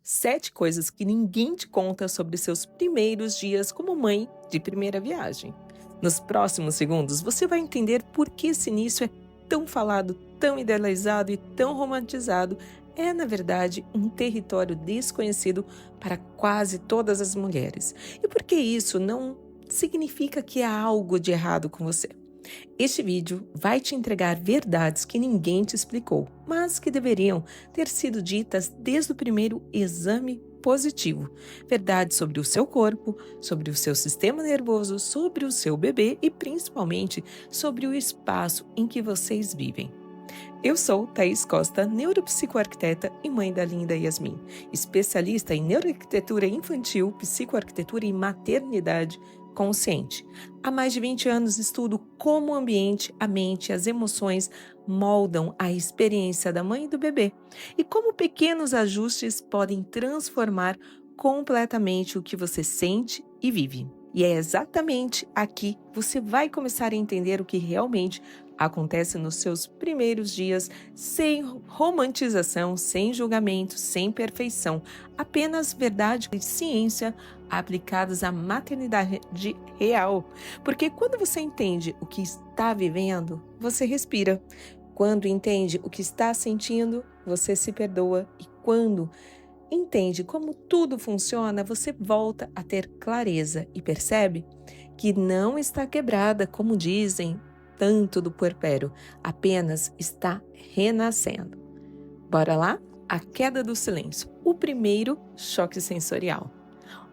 7 coisas que ninguém te conta sobre seus primeiros dias como mãe de primeira viagem. Nos próximos segundos, você vai entender por que esse início é tão falado, tão idealizado e tão romantizado. É, na verdade, um território desconhecido para quase todas as mulheres. E por que isso não significa que há algo de errado com você. Este vídeo vai te entregar verdades que ninguém te explicou, mas que deveriam ter sido ditas desde o primeiro exame positivo. Verdades sobre o seu corpo, sobre o seu sistema nervoso, sobre o seu bebê e principalmente sobre o espaço em que vocês vivem. Eu sou Thaís Costa, neuropsicoarquiteta e mãe da linda Yasmin, especialista em neuroarquitetura infantil, psicoarquitetura e maternidade consciente. Há mais de 20 anos estudo como o ambiente, a mente e as emoções moldam a experiência da mãe e do bebê e como pequenos ajustes podem transformar completamente o que você sente e vive. E é exatamente aqui que você vai começar a entender o que realmente acontece nos seus primeiros dias, sem romantização, sem julgamento, sem perfeição, apenas verdade e ciência aplicadas à maternidade real. Porque quando você entende o que está vivendo, você respira. Quando entende o que está sentindo, você se perdoa. E quando entende como tudo funciona, você volta a ter clareza e percebe que não está quebrada, como dizem tanto do puerpério, apenas está renascendo. Bora lá? A queda do silêncio, o primeiro choque sensorial.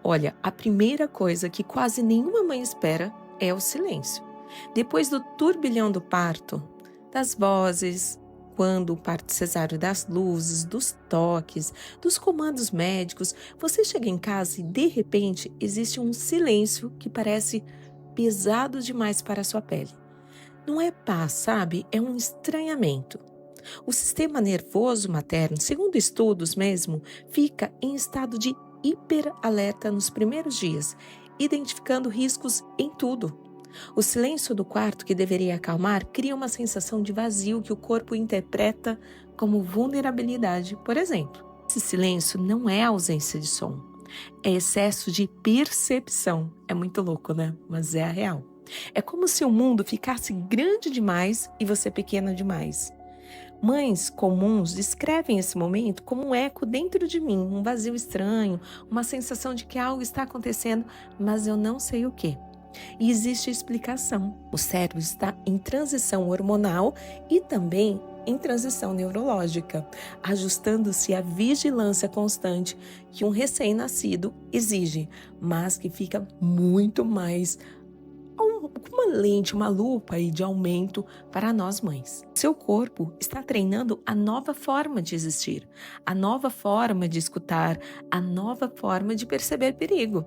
Olha, a primeira coisa que quase nenhuma mãe espera é o silêncio. Depois do turbilhão do parto, das vozes, quando o parto cesáreo, das luzes, dos toques, dos comandos médicos, você chega em casa e de repente existe um silêncio que parece pesado demais para a sua pele. Não é paz, sabe? É um estranhamento. O sistema nervoso materno, segundo estudos mesmo, fica em estado de hiperalerta nos primeiros dias, identificando riscos em tudo. O silêncio do quarto, que deveria acalmar, cria uma sensação de vazio que o corpo interpreta como vulnerabilidade, por exemplo. Esse silêncio não é ausência de som, é excesso de percepção. É muito louco, né? Mas é a real. É como se o mundo ficasse grande demais e você pequena demais. Mães comuns descrevem esse momento como um eco dentro de mim, um vazio estranho, uma sensação de que algo está acontecendo, mas eu não sei o que. E existe explicação. O cérebro está em transição hormonal e também em transição neurológica, ajustando-se à vigilância constante que um recém-nascido exige, mas que fica muito mais com uma lente, uma lupa aí de aumento para nós mães. Seu corpo está treinando a nova forma de existir, a nova forma de escutar, a nova forma de perceber perigo.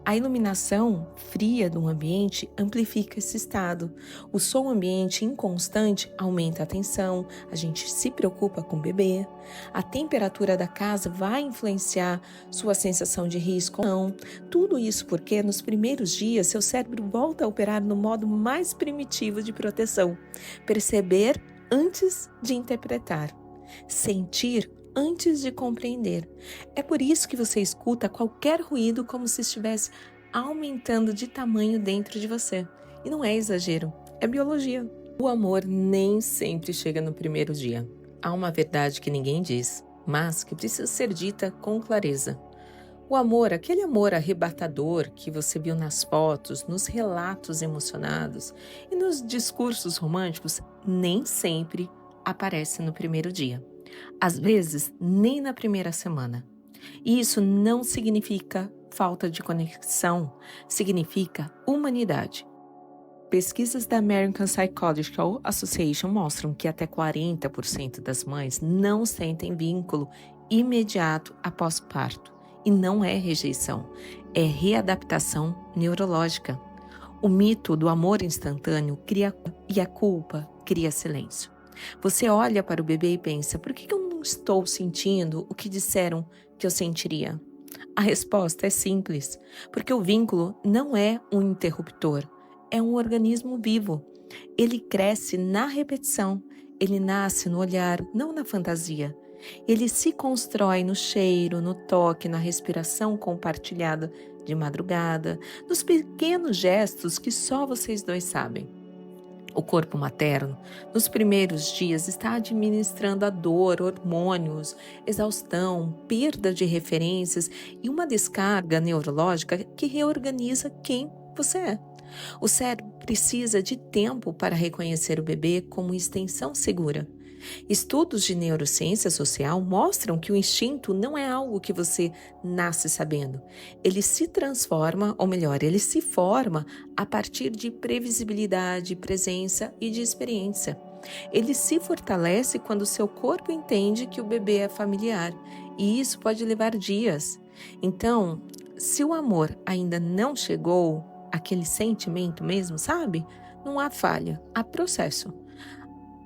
A iluminação fria do ambiente amplifica esse estado. O som ambiente inconstante aumenta a tensão, a gente se preocupa com o bebê. A temperatura da casa vai influenciar sua sensação de risco ou não. Tudo isso porque nos primeiros dias seu cérebro volta a operar no modo mais primitivo de proteção. Perceber antes de interpretar. Sentir antes de compreender. É por isso que você escuta qualquer ruído como se estivesse aumentando de tamanho dentro de você. E não é exagero, é biologia. O amor nem sempre chega no primeiro dia. Há uma verdade que ninguém diz, mas que precisa ser dita com clareza. O amor, aquele amor arrebatador que você viu nas fotos, nos relatos emocionados e nos discursos românticos, nem sempre aparece no primeiro dia. Às vezes, nem na primeira semana. E isso não significa falta de conexão, significa humanidade. Pesquisas da American Psychological Association mostram que até 40% das mães não sentem vínculo imediato após o parto. E não é rejeição, é readaptação neurológica. O mito do amor instantâneo cria e a culpa cria silêncio. Você olha para o bebê e pensa, por que eu não estou sentindo o que disseram que eu sentiria? A resposta é simples, porque o vínculo não é um interruptor, é um organismo vivo. Ele cresce na repetição, ele nasce no olhar, não na fantasia. Ele se constrói no cheiro, no toque, na respiração compartilhada de madrugada, nos pequenos gestos que só vocês dois sabem. O corpo materno, nos primeiros dias, está administrando a dor, hormônios, exaustão, perda de referências e uma descarga neurológica que reorganiza quem você é. O cérebro precisa de tempo para reconhecer o bebê como extensão segura. Estudos de neurociência social mostram que o instinto não é algo que você nasce sabendo. Ele se transforma, ou melhor, ele se forma a partir de previsibilidade, presença e de experiência. Ele se fortalece quando seu corpo entende que o bebê é familiar, e isso pode levar dias. Então, se o amor ainda não chegou, aquele sentimento mesmo, sabe? Não há falha, há processo.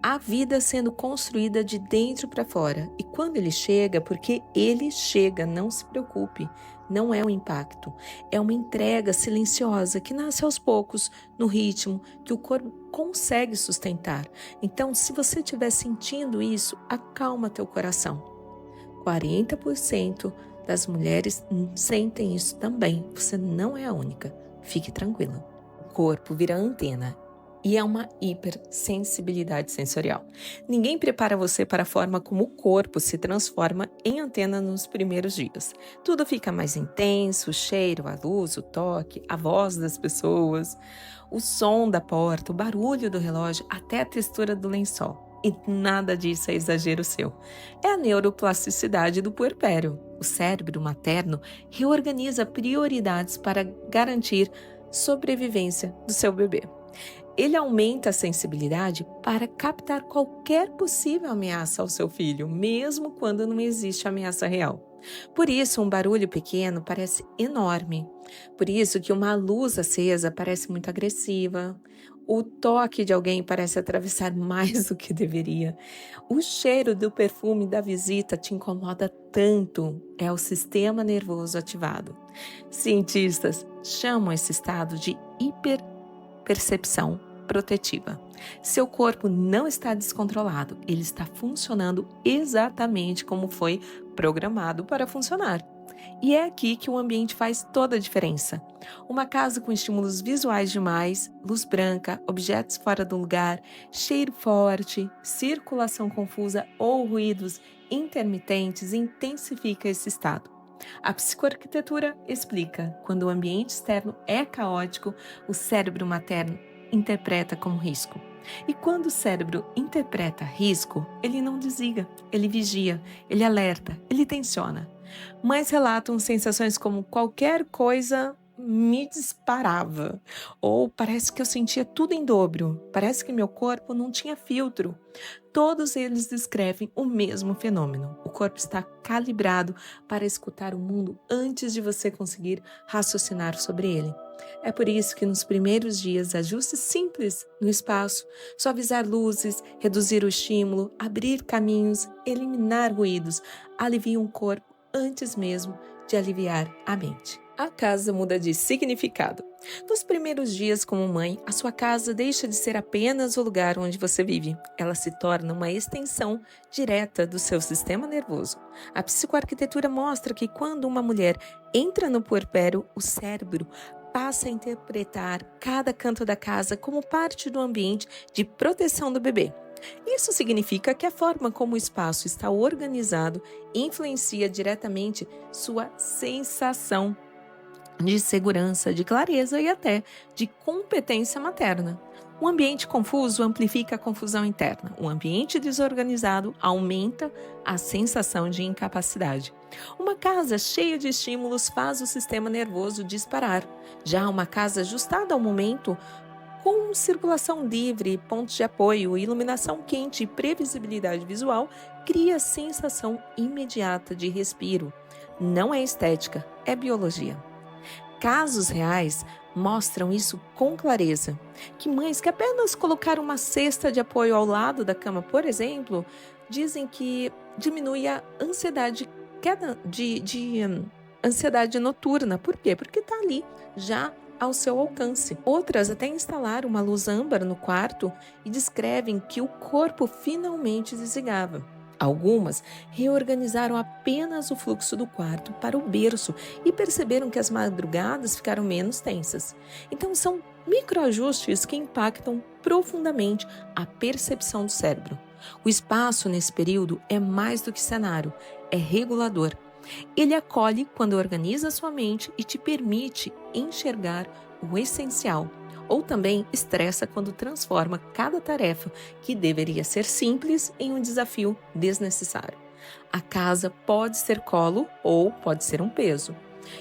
A vida sendo construída de dentro para fora. E quando ele chega, porque ele chega, não se preocupe, não é um impacto. É uma entrega silenciosa que nasce aos poucos, no ritmo que o corpo consegue sustentar. Então, se você estiver sentindo isso, acalma teu coração. 40% das mulheres sentem isso também. Você não é a única. Fique tranquila. O corpo vira antena. E é uma hipersensibilidade sensorial. Ninguém prepara você para a forma como o corpo se transforma em antena nos primeiros dias. Tudo fica mais intenso, o cheiro, a luz, o toque, a voz das pessoas, o som da porta, o barulho do relógio, até a textura do lençol. E nada disso é exagero seu. É a neuroplasticidade do puerpério. O cérebro materno reorganiza prioridades para garantir sobrevivência do seu bebê. Ele aumenta a sensibilidade para captar qualquer possível ameaça ao seu filho, mesmo quando não existe ameaça real. Por isso, um barulho pequeno parece enorme. Por isso que uma luz acesa parece muito agressiva. O toque de alguém parece atravessar mais do que deveria. O cheiro do perfume da visita te incomoda tanto. É o sistema nervoso ativado. Cientistas chamam esse estado de hiperpercepção protetiva. Seu corpo não está descontrolado, ele está funcionando exatamente como foi programado para funcionar. E é aqui que o ambiente faz toda a diferença. Uma casa com estímulos visuais demais, luz branca, objetos fora do lugar, cheiro forte, circulação confusa ou ruídos intermitentes intensifica esse estado. A psicoarquitetura explica: quando o ambiente externo é caótico, o cérebro materno interpreta como risco. E quando o cérebro interpreta risco, ele não desliga, ele vigia, ele alerta, ele tensiona. Mães relatam sensações como qualquer coisa me disparava, ou parece que eu sentia tudo em dobro, parece que meu corpo não tinha filtro. Todos eles descrevem o mesmo fenômeno. O corpo está calibrado para escutar o mundo antes de você conseguir raciocinar sobre ele. É por isso que nos primeiros dias, ajustes simples no espaço, suavizar luzes, reduzir o estímulo, abrir caminhos, eliminar ruídos, aliviam o corpo antes mesmo de aliviar a mente. A casa muda de significado. Nos primeiros dias como mãe, a sua casa deixa de ser apenas o lugar onde você vive. Ela se torna uma extensão direta do seu sistema nervoso. A psicoarquitetura mostra que quando uma mulher entra no puerpério, o cérebro passa a interpretar cada canto da casa como parte do ambiente de proteção do bebê. Isso significa que a forma como o espaço está organizado influencia diretamente sua sensação de segurança, de clareza e até de competência materna. Um ambiente confuso amplifica a confusão interna. Um ambiente desorganizado aumenta a sensação de incapacidade. Uma casa cheia de estímulos faz o sistema nervoso disparar. Já uma casa ajustada ao momento, com circulação livre, pontos de apoio, iluminação quente e previsibilidade visual, cria sensação imediata de respiro. Não é estética, é biologia. Casos reais mostram isso com clareza, que mães que apenas colocaram uma cesta de apoio ao lado da cama, por exemplo, dizem que diminui a ansiedade, ansiedade noturna. Por quê? Porque está ali já ao seu alcance. Outras até instalaram uma luz âmbar no quarto e descrevem que o corpo finalmente desligava. Algumas reorganizaram apenas o fluxo do quarto para o berço e perceberam que as madrugadas ficaram menos tensas. Então, são microajustes que impactam profundamente a percepção do cérebro. O espaço nesse período é mais do que cenário, é regulador. Ele acolhe quando organiza sua mente e te permite enxergar o essencial, ou também estressa quando transforma cada tarefa que deveria ser simples em um desafio desnecessário. A casa pode ser colo ou pode ser um peso.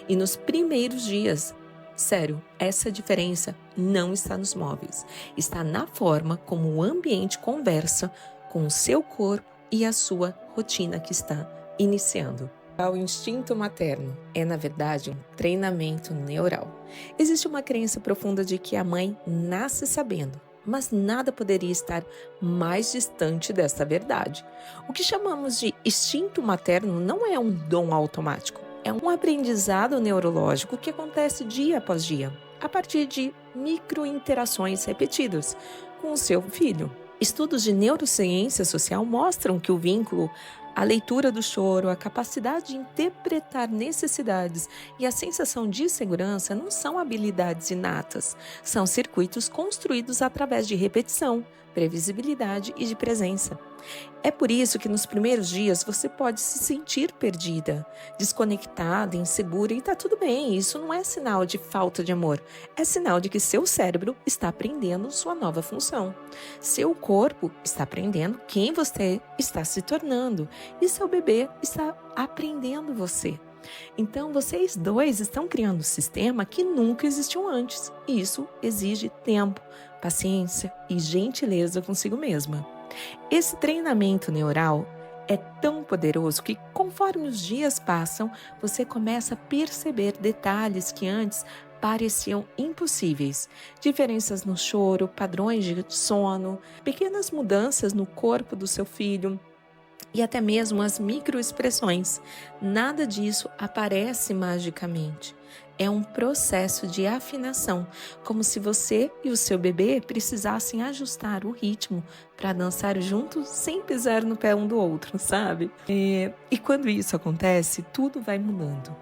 E nos primeiros dias, sério, essa diferença não está nos móveis, está na forma como o ambiente conversa com o seu corpo e a sua rotina que está iniciando. O instinto materno é, na verdade, um treinamento neural. Existe uma crença profunda de que a mãe nasce sabendo, mas nada poderia estar mais distante desta verdade. O que chamamos de instinto materno não é um dom automático, é um aprendizado neurológico que acontece dia após dia, a partir de microinterações repetidas com o seu filho. Estudos de neurociência social mostram que o vínculo, a leitura do choro, a capacidade de interpretar necessidades e a sensação de segurança não são habilidades inatas, são circuitos construídos através de repetição, previsibilidade e de presença. É por isso que nos primeiros dias você pode se sentir perdida, desconectada, insegura e está tudo bem. Isso não é sinal de falta de amor, é sinal de que seu cérebro está aprendendo sua nova função. Seu corpo está aprendendo quem você está se tornando e seu bebê está aprendendo você. Então, vocês dois estão criando um sistema que nunca existiu antes. E isso exige tempo, paciência e gentileza consigo mesma. Esse treinamento neural é tão poderoso que, conforme os dias passam, você começa a perceber detalhes que antes pareciam impossíveis. Diferenças no choro, padrões de sono, pequenas mudanças no corpo do seu filho e até mesmo as microexpressões. Nada disso aparece magicamente. É um processo de afinação, como se você e o seu bebê precisassem ajustar o ritmo para dançar juntos sem pisar no pé um do outro, sabe? E quando isso acontece, tudo vai mudando.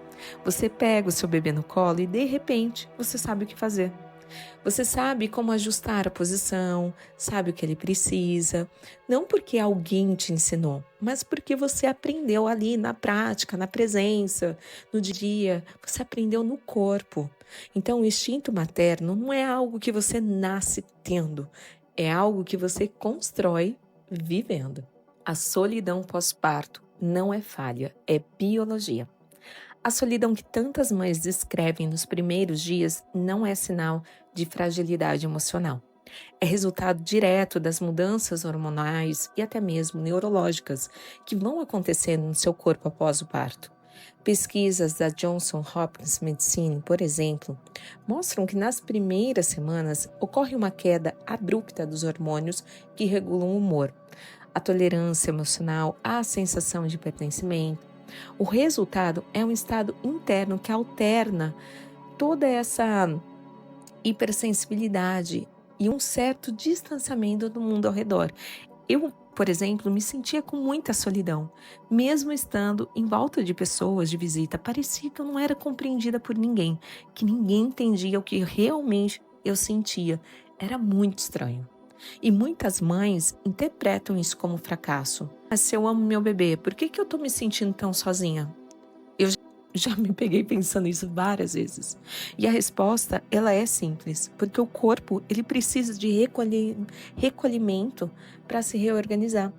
Você pega o seu bebê no colo e de repente você sabe o que fazer. Você sabe como ajustar a posição, sabe o que ele precisa, não porque alguém te ensinou, mas porque você aprendeu ali na prática, na presença, no dia, você aprendeu no corpo. Então, o instinto materno não é algo que você nasce tendo, é algo que você constrói vivendo. A solidão pós-parto não é falha, é biologia. A solidão que tantas mães descrevem nos primeiros dias não é sinal de fragilidade emocional. É resultado direto das mudanças hormonais e até mesmo neurológicas que vão acontecendo no seu corpo após o parto. Pesquisas da Johnson Hopkins Medicine, por exemplo, mostram que nas primeiras semanas ocorre uma queda abrupta dos hormônios que regulam o humor, a tolerância emocional, a sensação de pertencimento. O resultado é um estado interno que alterna toda essa hipersensibilidade e um certo distanciamento do mundo ao redor. Eu, por exemplo, me sentia com muita solidão. Mesmo estando em volta de pessoas de visita, parecia que eu não era compreendida por ninguém, que ninguém entendia o que realmente eu sentia. Era muito estranho. E muitas mães interpretam isso como fracasso. Mas se eu amo meu bebê, por que eu tô me sentindo tão sozinha? Eu já me peguei pensando isso várias vezes. E a resposta, ela é simples. Porque o corpo, ele precisa de recolhimento para se reorganizar.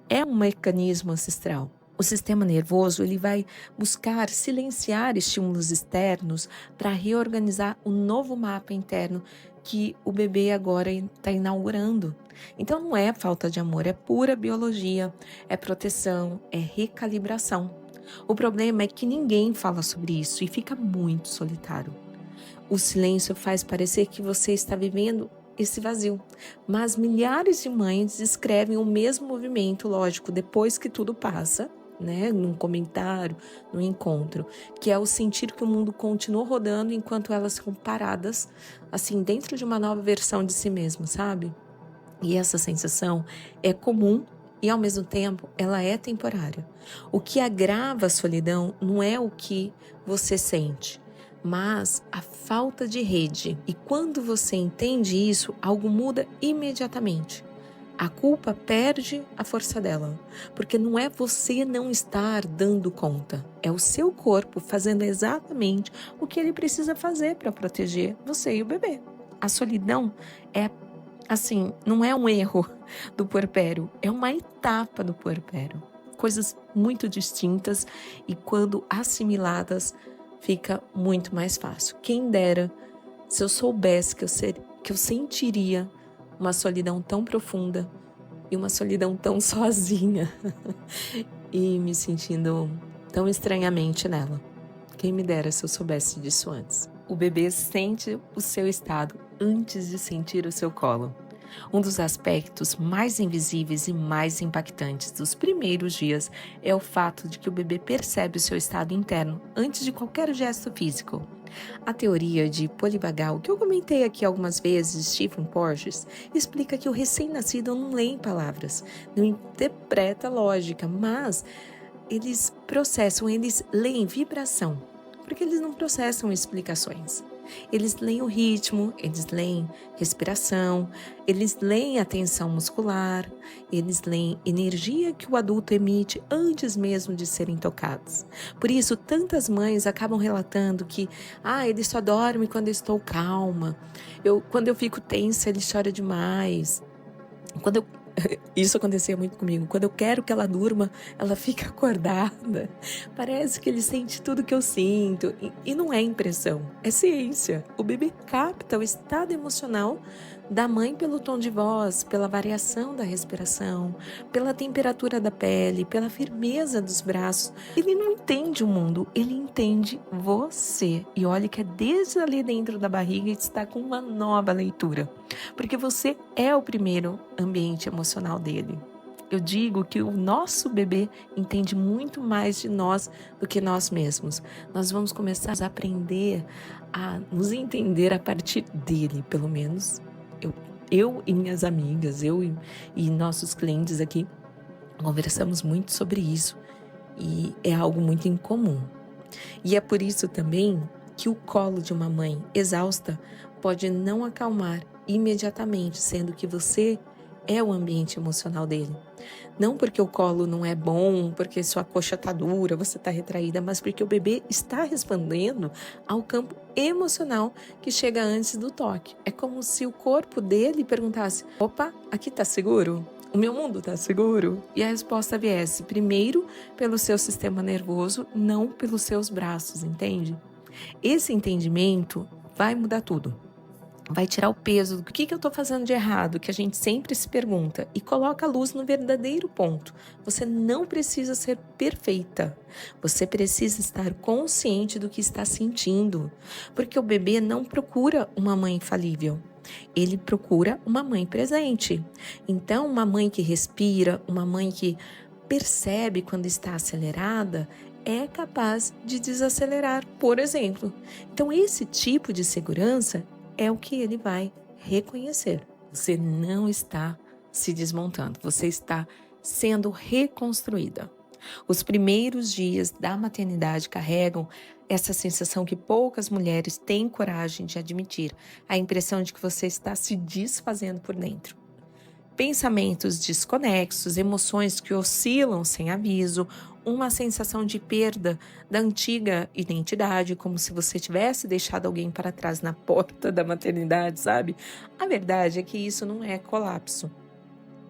É um mecanismo ancestral. O sistema nervoso, ele vai buscar silenciar estímulos externos para reorganizar o novo mapa interno que o bebê agora está inaugurando. Então não é falta de amor, é pura biologia, é proteção, é recalibração. O problema é que ninguém fala sobre isso e fica muito solitário. O silêncio faz parecer que você está vivendo esse vazio, mas milhares de mães descrevem o mesmo movimento, lógico, depois que tudo passa, né, num comentário, num encontro, que é o sentir que o mundo continua rodando enquanto elas são paradas, assim, dentro de uma nova versão de si mesmo, sabe? E essa sensação é comum e ao mesmo tempo ela é temporária. O que agrava a solidão não é o que você sente, mas a falta de rede. E quando você entende isso, algo muda imediatamente. A culpa perde a força dela, porque não é você não estar dando conta, é o seu corpo fazendo exatamente o que ele precisa fazer para proteger você e o bebê. A solidão é assim, não é um erro do puerpério, é uma etapa do puerpério. Coisas muito distintas e quando assimiladas fica muito mais fácil. Quem dera se eu soubesse que eu sentiria uma solidão tão profunda e uma solidão tão sozinha e me sentindo tão estranhamente nela. Quem me dera se eu soubesse disso antes. O bebê sente o seu estado antes de sentir o seu colo. Um dos aspectos mais invisíveis e mais impactantes dos primeiros dias é o fato de que o bebê percebe o seu estado interno antes de qualquer gesto físico. A teoria de polivagal, que eu comentei aqui algumas vezes, Stephen Porges, explica que o recém-nascido não lê em palavras, não interpreta lógica, mas eles leem vibração, porque eles não processam explicações. Eles leem o ritmo, eles leem respiração, eles leem a tensão muscular, eles leem energia que o adulto emite antes mesmo de serem tocados. Por isso, tantas mães acabam relatando que ele só dorme quando eu estou calma, quando eu fico tensa, ele chora demais. Isso acontecia muito comigo. Quando eu quero que ela durma, ela fica acordada. Parece que ele sente tudo que eu sinto. E não é impressão, é ciência. O bebê capta o estado emocional da mãe pelo tom de voz, pela variação da respiração, pela temperatura da pele, pela firmeza dos braços. Ele não entende o mundo, ele entende você. E olha que é desde ali dentro da barriga que está com uma nova leitura. Porque você é o primeiro ambiente emocional dele. Eu digo que o nosso bebê entende muito mais de nós do que nós mesmos. Nós vamos começar a aprender a nos entender a partir dele, pelo menos. Eu e minhas amigas, e nossos clientes aqui, conversamos muito sobre isso e é algo muito incomum. E é por isso também que o colo de uma mãe exausta pode não acalmar imediatamente, sendo que você é o ambiente emocional dele. Não porque o colo não é bom, porque sua coxa tá dura, você tá retraída, mas porque o bebê está respondendo ao campo emocional que chega antes do toque. É como se o corpo dele perguntasse: opa, aqui tá seguro? O meu mundo tá seguro? E a resposta viesse primeiro pelo seu sistema nervoso, não pelos seus braços, entende? Esse entendimento vai mudar tudo. Vai tirar o peso do que eu estou fazendo de errado, que a gente sempre se pergunta, e coloca a luz no verdadeiro ponto. Você não precisa ser perfeita. Você precisa estar consciente do que está sentindo. Porque o bebê não procura uma mãe infalível. Ele procura uma mãe presente. Então, uma mãe que respira, uma mãe que percebe quando está acelerada, é capaz de desacelerar, por exemplo. Então, esse tipo de segurança é o que ele vai reconhecer. Você não está se desmontando, você está sendo reconstruída. Os primeiros dias da maternidade carregam essa sensação que poucas mulheres têm coragem de admitir, a impressão de que você está se desfazendo por dentro. Pensamentos desconexos, emoções que oscilam sem aviso, uma sensação de perda da antiga identidade, como se você tivesse deixado alguém para trás na porta da maternidade, sabe? A verdade é que isso não é colapso,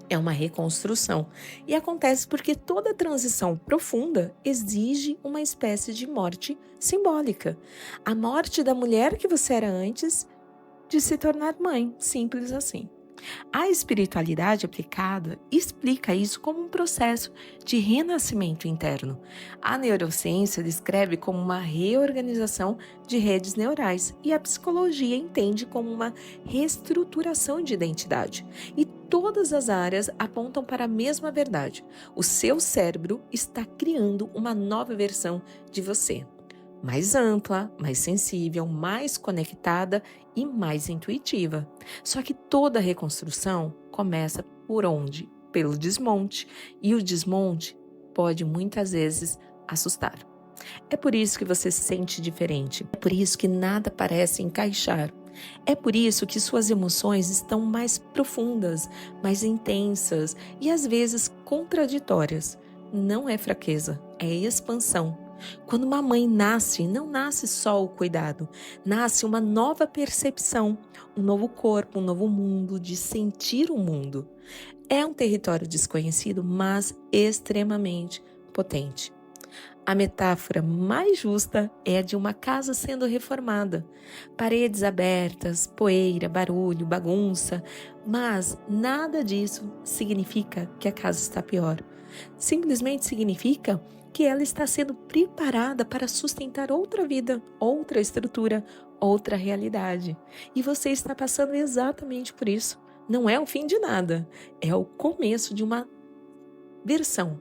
é uma reconstrução. E acontece porque toda transição profunda exige uma espécie de morte simbólica. A morte da mulher que você era antes de se tornar mãe, simples assim. A espiritualidade aplicada explica isso como um processo de renascimento interno. A neurociência descreve como uma reorganização de redes neurais e a psicologia entende como uma reestruturação de identidade. E todas as áreas apontam para a mesma verdade. O seu cérebro está criando uma nova versão de você. Mais ampla, mais sensível, mais conectada e mais intuitiva. Só que toda reconstrução começa por onde? pelo desmonte, e o desmonte pode muitas vezes assustar. É por isso que você se sente diferente, é por isso que nada parece encaixar. É por isso que suas emoções estão mais profundas, mais intensas e às vezes contraditórias. Não é fraqueza, é expansão. Quando uma mãe nasce, não nasce só o cuidado, nasce uma nova percepção, um novo corpo, um novo mundo, de sentir o mundo. É um território desconhecido, mas extremamente potente. A metáfora mais justa é a de uma casa sendo reformada. Paredes abertas, poeira, barulho, bagunça, mas nada disso significa que a casa está pior. Simplesmente significa que ela está sendo preparada para sustentar outra vida, outra estrutura, outra realidade. E você está passando exatamente por isso. Não é o fim de nada, é o começo de uma versão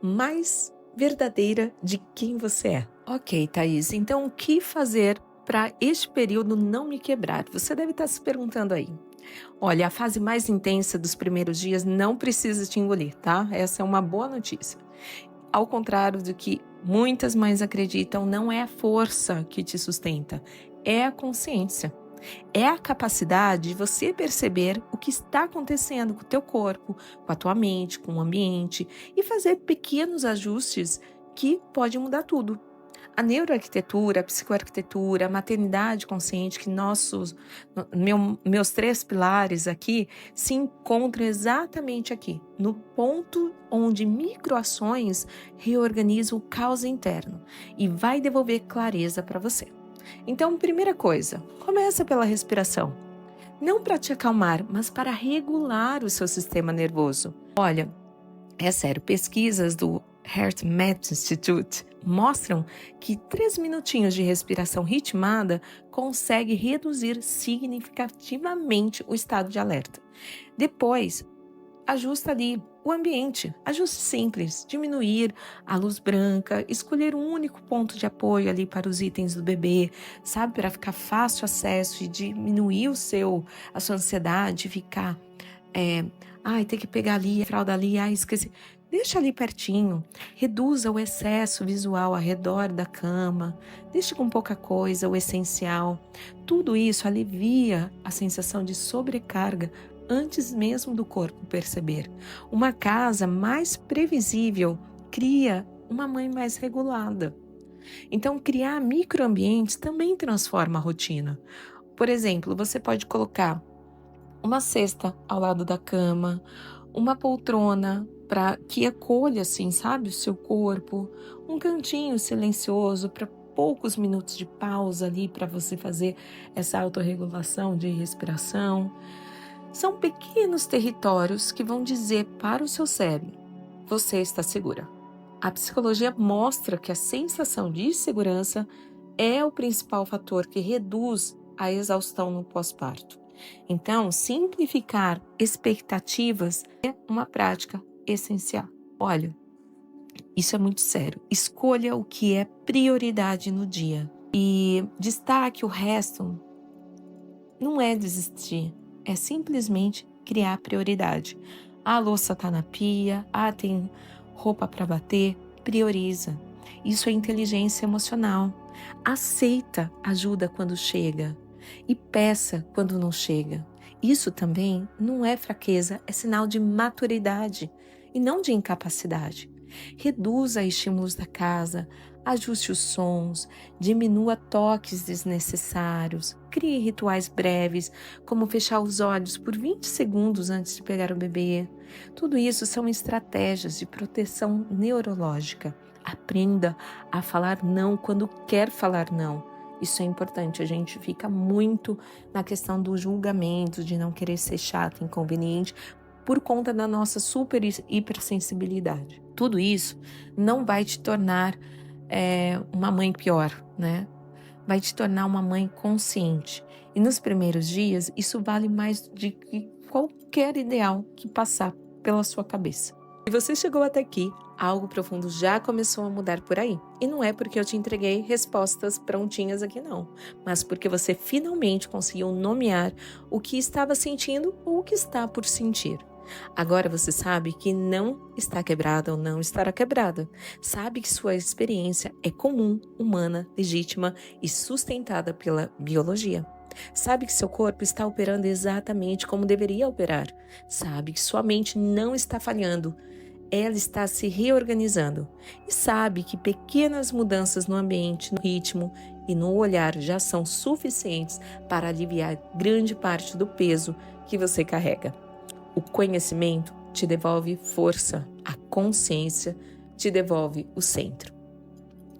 mais verdadeira de quem você é. Ok, Thaís, então o que fazer para este período não me quebrar? Você deve estar se perguntando aí. Olha, a fase mais intensa dos primeiros dias não precisa te engolir, tá? Essa é uma boa notícia. Ao contrário do que muitas mães acreditam, não é a força que te sustenta, é a consciência. É a capacidade de você perceber o que está acontecendo com o teu corpo, com a tua mente, com o ambiente e fazer pequenos ajustes que podem mudar tudo. A neuroarquitetura, a psicoarquitetura, a maternidade consciente, que meus 3 pilares aqui se encontram exatamente aqui, no ponto onde microações reorganizam o caos interno e vai devolver clareza para você. Então, primeira coisa, começa pela respiração. Não para te acalmar, mas para regular o seu sistema nervoso. Olha, é sério, pesquisas do HeartMath Institute mostram que 3 minutinhos de respiração ritmada consegue reduzir significativamente o estado de alerta. Depois, ajusta ali o ambiente, ajuste simples, diminuir a luz branca, escolher um único ponto de apoio ali para os itens do bebê, sabe, para ficar fácil acesso e diminuir a sua ansiedade, ficar, tem que pegar ali, a fralda ali, esqueci. Deixa ali pertinho, reduza o excesso visual ao redor da cama, deixe com pouca coisa, o essencial. Tudo isso alivia a sensação de sobrecarga antes mesmo do corpo perceber. Uma casa mais previsível cria uma mãe mais regulada. Então, criar microambientes também transforma a rotina. Por exemplo, você pode colocar uma cesta ao lado da cama, uma poltrona para que acolha, assim, sabe, o seu corpo, um cantinho silencioso para poucos minutos de pausa ali para você fazer essa autorregulação de respiração. São pequenos territórios que vão dizer para o seu cérebro: você está segura. A psicologia mostra que a sensação de segurança é o principal fator que reduz a exaustão no pós-parto. Então, simplificar expectativas é uma prática essencial. Olha, isso é muito sério. Escolha o que é prioridade no dia e destaque o resto. Não é desistir, é simplesmente criar prioridade. A louça está na pia, tem roupa para bater, prioriza. Isso é inteligência emocional. Aceita ajuda quando chega e peça quando não chega. Isso também não é fraqueza, é sinal de maturidade e não de incapacidade. Reduza estímulos da casa, ajuste os sons, diminua toques desnecessários, crie rituais breves, como fechar os olhos por 20 segundos antes de pegar o bebê. Tudo isso são estratégias de proteção neurológica. Aprenda a falar não quando quer falar não. Isso é importante, a gente fica muito na questão do julgamento, de não querer ser chato, inconveniente, por conta da nossa super hipersensibilidade. Tudo isso não vai te tornar uma mãe pior, né? Vai te tornar uma mãe consciente. E nos primeiros dias, isso vale mais de que qualquer ideal que passar pela sua cabeça. Se você chegou até aqui, algo profundo já começou a mudar por aí. E não é porque eu te entreguei respostas prontinhas aqui não, mas porque você finalmente conseguiu nomear o que estava sentindo ou o que está por sentir. Agora você sabe que não está quebrada ou não estará quebrada. Sabe que sua experiência é comum, humana, legítima e sustentada pela biologia. Sabe que seu corpo está operando exatamente como deveria operar. Sabe que sua mente não está falhando. Ela está se reorganizando. E sabe que pequenas mudanças no ambiente, no ritmo e no olhar já são suficientes para aliviar grande parte do peso que você carrega. O conhecimento te devolve força, a consciência te devolve o centro.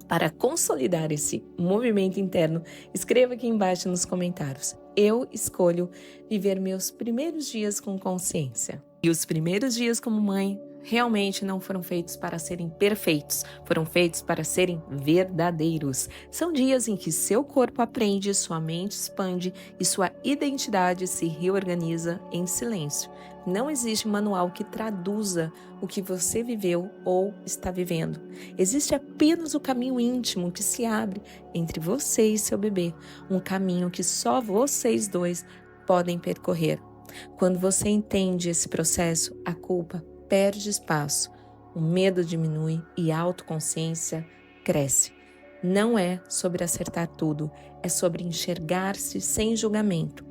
Para consolidar esse movimento interno, escreva aqui embaixo nos comentários: eu escolho viver meus primeiros dias com consciência. E os primeiros dias como mãe realmente não foram feitos para serem perfeitos, foram feitos para serem verdadeiros. São dias em que seu corpo aprende, sua mente expande e sua identidade se reorganiza em silêncio. Não existe manual que traduza o que você viveu ou está vivendo. Existe apenas o caminho íntimo que se abre entre você e seu bebê, um caminho que só vocês dois podem percorrer. Quando você entende esse processo, a culpa perde espaço, o medo diminui e a autoconsciência cresce. Não é sobre acertar tudo, é sobre enxergar-se sem julgamento.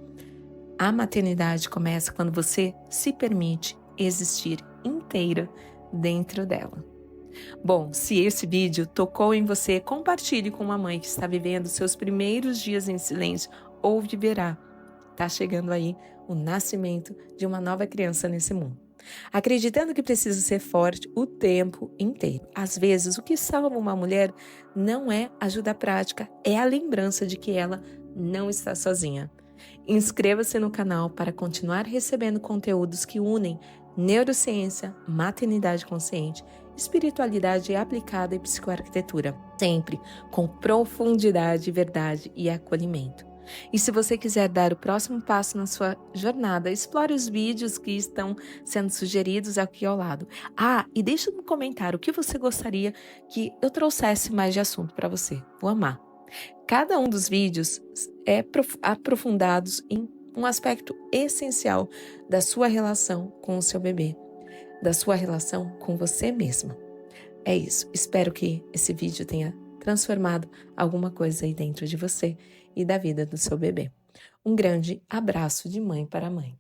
A maternidade começa quando você se permite existir inteira dentro dela. Bom, se esse vídeo tocou em você, compartilhe com uma mãe que está vivendo seus primeiros dias em silêncio ou viverá. Está chegando aí o nascimento de uma nova criança nesse mundo. Acreditando que precisa ser forte o tempo inteiro. Às vezes, o que salva uma mulher não é ajuda prática, é a lembrança de que ela não está sozinha. Inscreva-se no canal para continuar recebendo conteúdos que unem neurociência, maternidade consciente, espiritualidade aplicada e psicoarquitetura, sempre com profundidade, verdade e acolhimento. E se você quiser dar o próximo passo na sua jornada, explore os vídeos que estão sendo sugeridos aqui ao lado. E deixa no comentário o que você gostaria que eu trouxesse mais de assunto para você. Vou amar. Cada um dos vídeos é aprofundados em um aspecto essencial da sua relação com o seu bebê, da sua relação com você mesma. É isso. Espero que esse vídeo tenha transformado alguma coisa aí dentro de você e da vida do seu bebê. Um grande abraço de mãe para mãe.